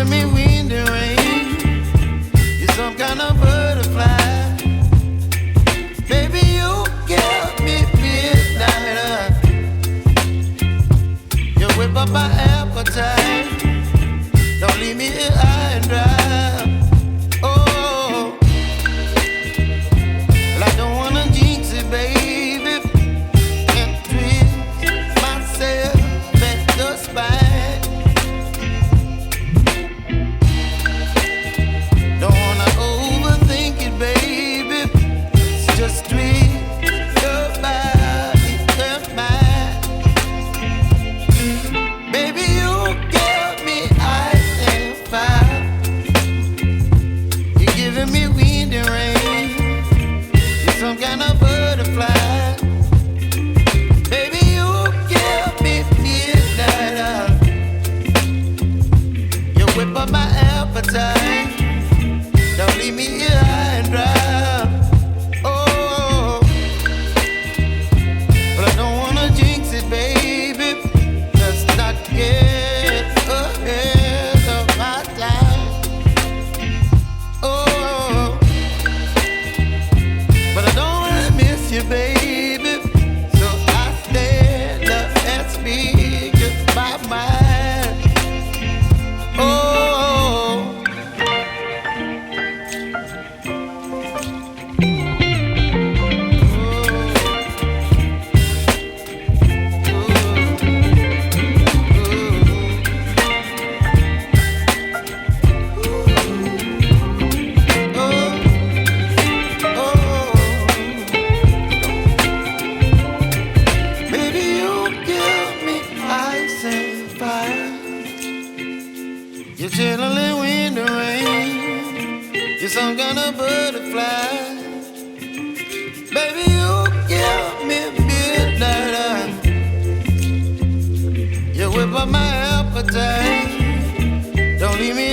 giving me wind and rain. You're some kind of butterfly. Baby, you give me midnight. You whip up my appetite. Don't leave me here high and dry. Oh, well, I don't wanna jinx it, baby, and twist myself at the spine. Don't wanna overthink it, baby. It's just twist your body and mine. Baby, you give me ice and fire. You're giving me wind and rain. You're some kind of butterfly. Baby, you give me midnight. You whip up my appetite. Don't leave me here high and dry. Oh, but I don't wanna jinx it, baby. Let's not get ahead of my time. Oh, but I don't wanna miss you, baby. So I stand up and speak my mind. Oh. Baby, you give me ice and fire. You're chilling wind and rain. You're some kind of butterfly. Baby, you give me midnight. You whip up my appetite. Don't leave me